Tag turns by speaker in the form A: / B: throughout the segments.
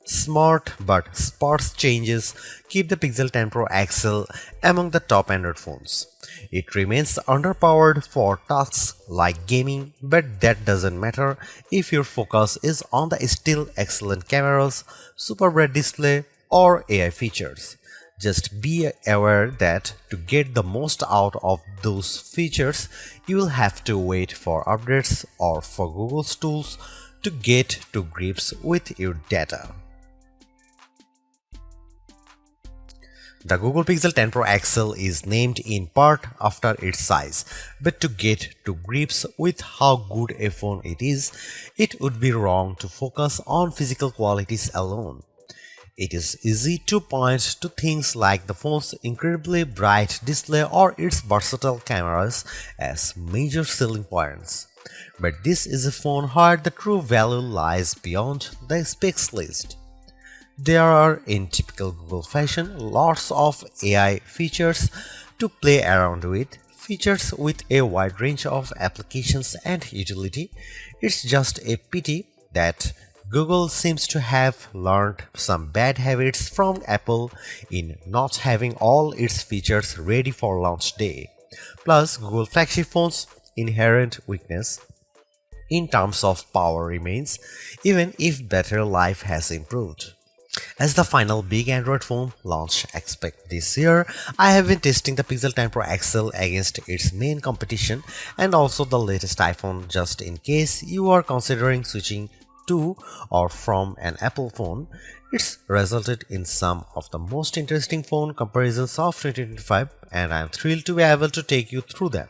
A: Smart but sparse changes keep the Pixel 10 Pro XL among the top Android phones. It remains underpowered for tasks like gaming, but that doesn't matter if your focus is on the still excellent cameras, super bright display, or AI features. Just be aware that to get the most out of those features, you will have to wait for updates or for Google's tools to get to grips with your data. The Google Pixel 10 Pro XL is named in part after its size, but to get to grips with how good a phone it is, it would be wrong to focus on physical qualities alone. It is easy to point to things like the phone's incredibly bright display or its versatile cameras as major selling points. But this is a phone where the true value lies beyond the specs list. There are, in typical Google fashion, lots of AI features to play around with, features with a wide range of applications and utility. It's just a pity that Google seems to have learned some bad habits from Apple in not having all its features ready for launch day. Plus, Google flagship phones' inherent weakness in terms of power remains, even if battery life has improved. As the final big Android phone launch expect this year, I have been testing the Pixel 10 Pro XL against its main competition and also the latest iPhone just in case you are considering switching to or from an Apple phone. It's resulted in some of the most interesting phone comparisons of 2025 and I am thrilled to be able to take you through them.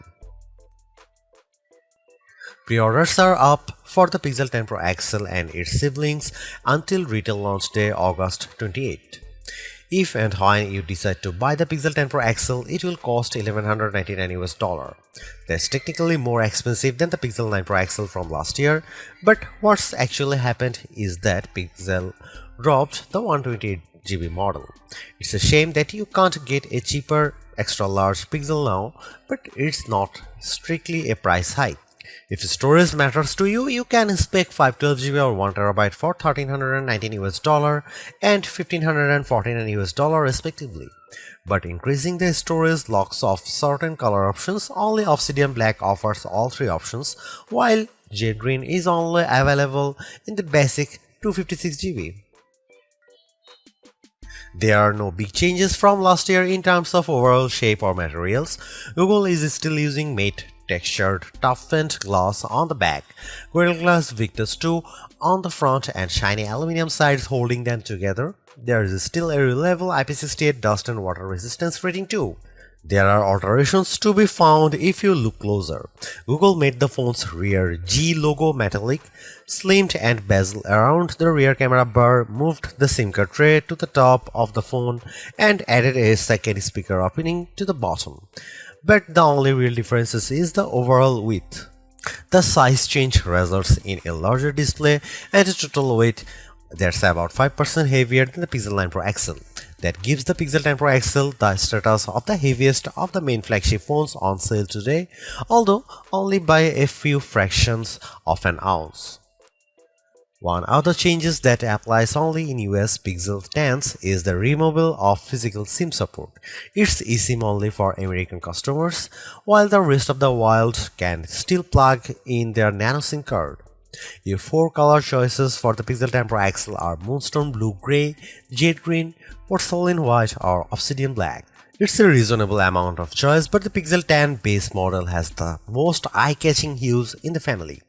A: Pre-orders are up for the Pixel 10 Pro XL and its siblings until retail launch day August 28. If and when you decide to buy the Pixel 10 Pro XL, it will cost $1199. That's technically more expensive than the Pixel 9 Pro XL from last year, but what's actually happened is that Pixel dropped the 128GB model. It's a shame that you can't get a cheaper extra large Pixel now, but it's not strictly a price hike. If storage matters to you, you can spec 512GB or 1TB for $1,319 and $1,549 respectively. But increasing the storage locks off certain color options. Only Obsidian Black offers all three options, while Jade Green is only available in the basic 256GB. There are no big changes from last year in terms of overall shape or materials. Google is still using matte textured toughened glass on the back, Gorilla Glass Victus 2 on the front and shiny aluminum sides holding them together. There is still a reliable IP68 dust and water resistance rating too. There are alterations to be found if you look closer. Google made the phone's rear G logo metallic, slimmed and bezel around the rear camera bar, moved the SIM card tray to the top of the phone and added a second speaker opening to the bottom. But the only real difference is the overall width. The size change results in a larger display and a total weight that's about 5% heavier than the Pixel 9 Pro XL. That gives the Pixel 10 Pro XL the status of the heaviest of the main flagship phones on sale today, although only by a few fractions of an ounce. One other changes that applies only in US Pixel 10s is the removal of physical SIM support. It's eSIM only for American customers, while the rest of the world can still plug in their nano SIM card. Your four color choices for the Pixel 10 Pro XL are Moonstone Blue Gray, Jade Green, Porcelain White or Obsidian Black. It's a reasonable amount of choice, but the Pixel 10 base model has the most eye-catching hues in the family.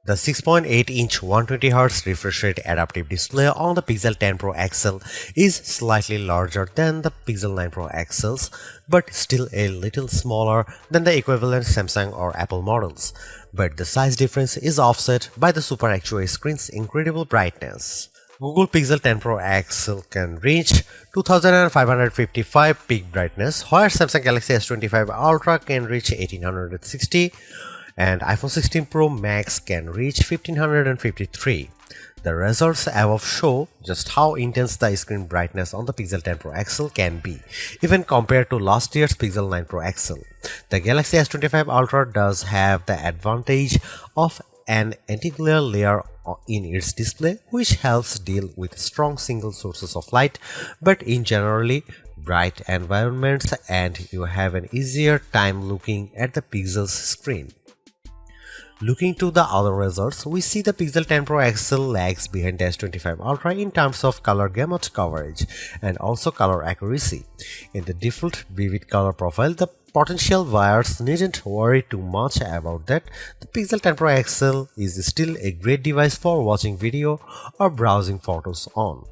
A: The 6.8-inch 120Hz refresh rate adaptive display on the Pixel 10 Pro XL is slightly larger than the Pixel 9 Pro XLs, but still a little smaller than the equivalent Samsung or Apple models. But the size difference is offset by the Super Actua screen's incredible brightness. Google Pixel 10 Pro XL can reach 2555 peak brightness, where Samsung Galaxy S25 Ultra can reach 1860. And iPhone 16 Pro Max can reach 1553. The results above show just how intense the screen brightness on the Pixel 10 Pro XL can be, even compared to last year's Pixel 9 Pro XL. The Galaxy S25 Ultra does have the advantage of an anti-glare layer in its display, which helps deal with strong single sources of light, but in generally bright environments, and you have an easier time looking at the pixel's screen. Looking to the other results, we see the Pixel 10 Pro XL lags behind the S25 Ultra in terms of color gamut coverage and also color accuracy. In the default vivid color profile, the potential buyers needn't worry too much about that. The Pixel 10 Pro XL is still a great device for watching video or browsing photos on.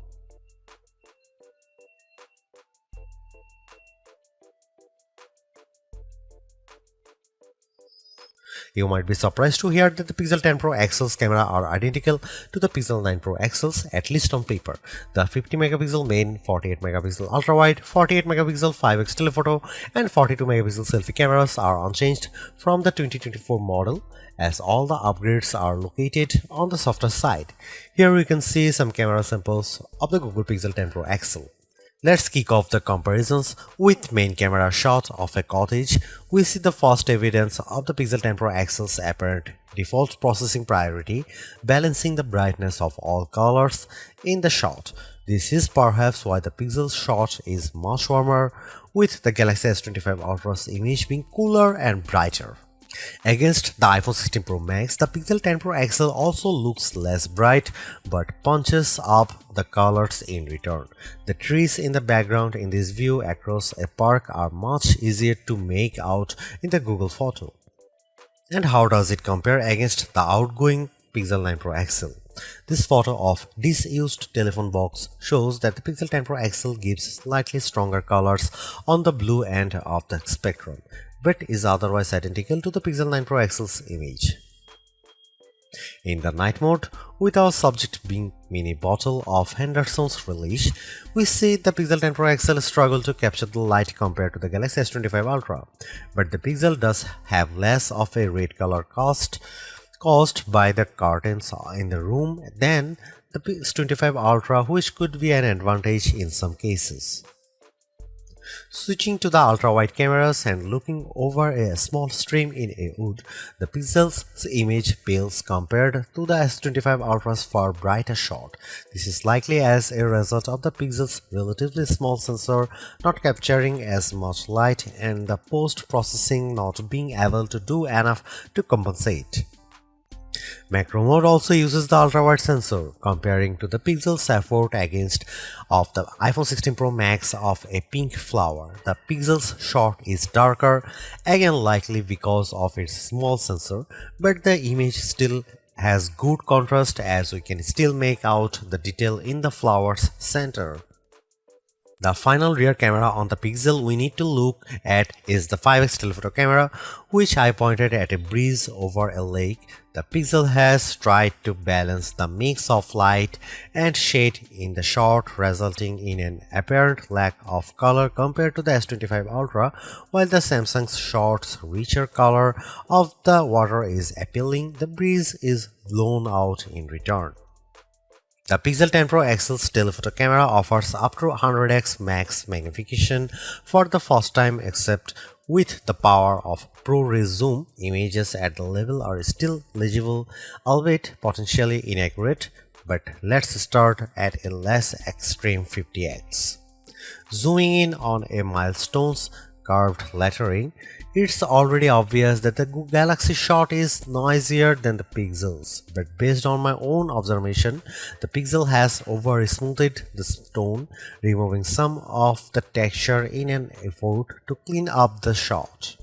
A: You might be surprised to hear that the Pixel 10 Pro XL's camera are identical to the Pixel 9 Pro XL's, at least on paper. The 50 megapixel main, 48 megapixel ultra wide, 48 megapixel 5x telephoto and 42 megapixel selfie cameras are unchanged from the 2024 model, as all the upgrades are located on the softer side. Here we can see some camera samples of the Google Pixel 10 Pro XL. Let's kick off the comparisons with main camera shot of a cottage. We see the first evidence of the Pixel 10 Pro XL's apparent default processing priority, balancing the brightness of all colors in the shot. This is perhaps why the Pixel's shot is much warmer, with the Galaxy S25 Ultra's image being cooler and brighter. Against the iPhone 16 Pro Max, the Pixel 10 Pro XL also looks less bright but punches up the colors in return. The trees in the background in this view across a park are much easier to make out in the Google photo. And how does it compare against the outgoing Pixel 9 Pro XL? This photo of disused telephone box shows that the Pixel 10 Pro XL gives slightly stronger colors on the blue end of the spectrum, but is otherwise identical to the Pixel 9 Pro XL's image. In the night mode, with our subject being mini bottle of Henderson's relish, we see the Pixel 10 Pro XL struggle to capture the light compared to the Galaxy S25 Ultra, but the Pixel does have less of a red color caused by the curtains in the room than the S25 Ultra, which could be an advantage in some cases. Switching to the ultra-wide cameras and looking over a small stream in a wood, the Pixel's image pales compared to the S25 Ultra's far brighter shot. This is likely as a result of the Pixel's relatively small sensor not capturing as much light and the post-processing not being able to do enough to compensate. Macro mode also uses the ultra-wide sensor, comparing to the Pixel's effort against of the iPhone 16 Pro Max of a pink flower. The Pixel's shot is darker, again likely because of its small sensor, but the image still has good contrast as we can still make out the detail in the flower's center. The final rear camera on the Pixel we need to look at is the 5x telephoto camera, which I pointed at a breeze over a lake. The Pixel has tried to balance the mix of light and shade in the shot, resulting in an apparent lack of color compared to the S25 Ultra, while the Samsung's shot's richer color of the water is appealing. The breeze is blown out in return. The Pixel 10 Pro XL's telephoto camera offers up to 100x max magnification for the first time, except with the power of ProRes zoom. Images at the level are still legible, albeit potentially inaccurate, but let's start at a less extreme 50x. Zooming in on a milestone's curved lettering, it's already obvious that the Galaxy shot is noisier than the Pixel's, but based on my own observation, the Pixel has over-smoothed the stone, removing some of the texture in an effort to clean up the shot.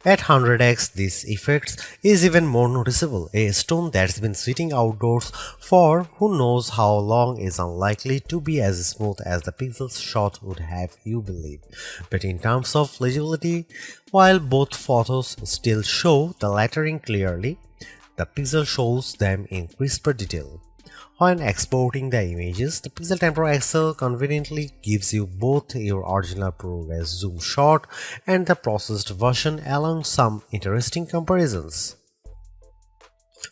A: At 100x, this effect is even more noticeable. A stone that's been sitting outdoors for who knows how long is unlikely to be as smooth as the Pixel's shot would have you believe. But in terms of legibility, while both photos still show the lettering clearly, the Pixel shows them in crisper detail. When exporting the images, the Pixel 10 Pro XL conveniently gives you both your original ProRes zoom shot and the processed version, along some interesting comparisons.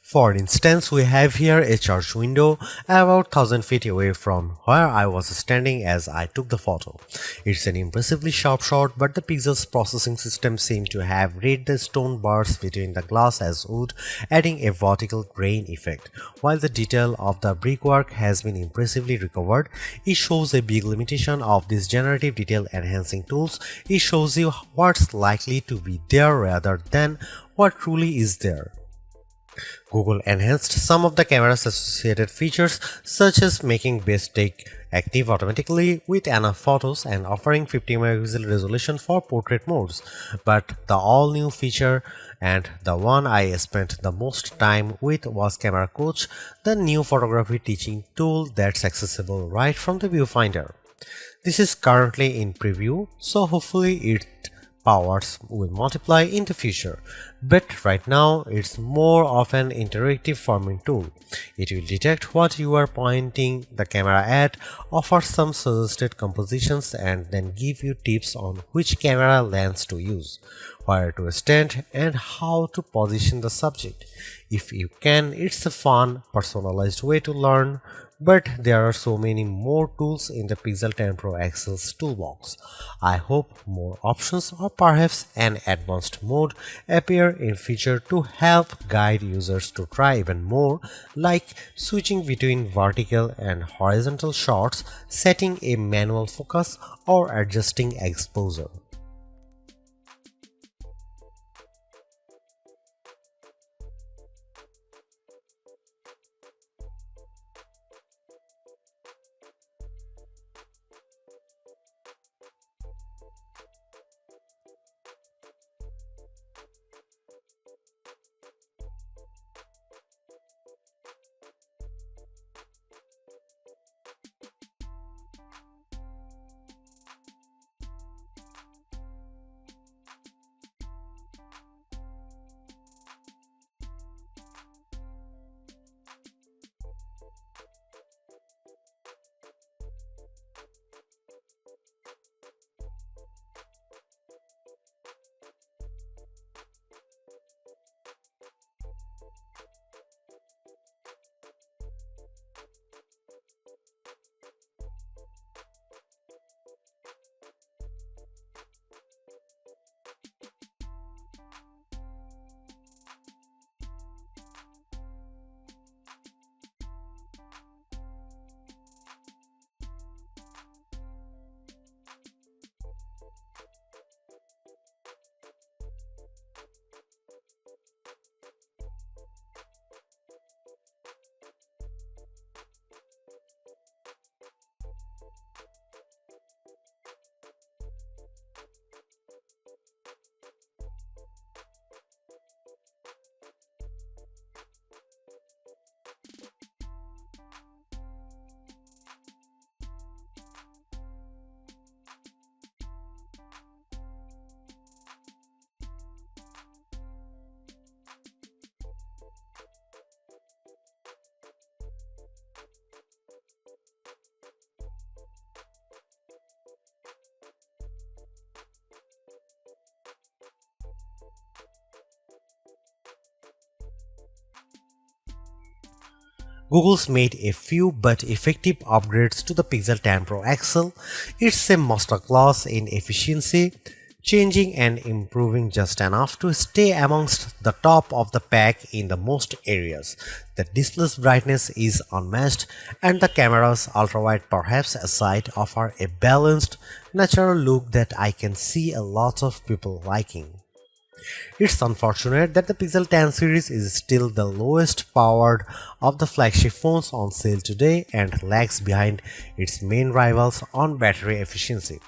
A: For instance, we have here a church window about 1000 feet away from where I was standing as I took the photo. It's an impressively sharp shot, but the pixels processing system seemed to have read the stone bars between the glass as wood, adding a vertical grain effect. While the detail of the brickwork has been impressively recovered, it shows a big limitation of these generative detail enhancing tools. It shows you what's likely to be there rather than what truly is there. Google enhanced some of the camera's associated features, such as making best take active automatically with enough photos and offering 50 megapixel resolution for portrait modes. But the all-new feature and the one I spent the most time with was Camera Coach, the new photography teaching tool that's accessible right from the viewfinder. This is currently in preview, so hopefully it powers will multiply in the future, but right now it's more of an interactive forming tool. It will detect what you are pointing the camera at, offer some suggested compositions, and then give you tips on which camera lens to use, where to stand, and how to position the subject. If you can, it's a fun, personalized way to learn. But there are so many more tools in the Pixel 10 Pro XL's toolbox. I hope more options or perhaps an advanced mode appear in future to help guide users to try even more, like switching between vertical and horizontal shots, setting a manual focus, or adjusting exposure. Google's made a few but effective upgrades to the Pixel 10 Pro XL. It's a masterclass in efficiency, changing and improving just enough to stay amongst the top of the pack in the most areas. The display's brightness is unmatched, and the camera's ultrawide perhaps aside offer a balanced, natural look that I can see a lot of people liking. It's unfortunate that the Pixel 10 series is still the lowest powered of the flagship phones on sale today and lags behind its main rivals on battery efficiency.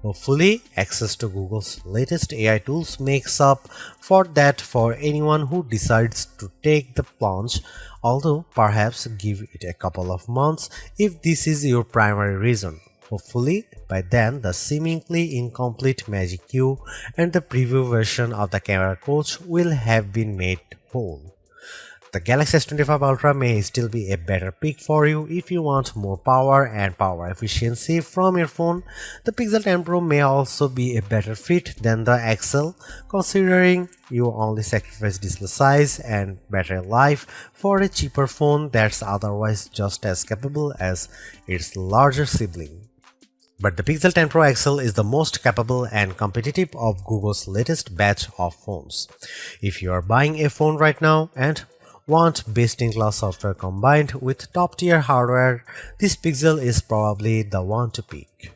A: Hopefully, access to Google's latest AI tools makes up for that for anyone who decides to take the plunge, although perhaps give it a couple of months if this is your primary reason. Hopefully, by then the seemingly incomplete Magic Q and the preview version of the Camera Coach will have been made whole. The Galaxy S25 Ultra may still be a better pick for you if you want more power and power efficiency from your phone. The Pixel 10 Pro may also be a better fit than the XL, considering you only sacrifice display size and battery life for a cheaper phone that's otherwise just as capable as its larger sibling. But the Pixel 10 Pro XL is the most capable and competitive of Google's latest batch of phones. If you are buying a phone right now and want best-in-class software combined with top-tier hardware, this Pixel is probably the one to pick.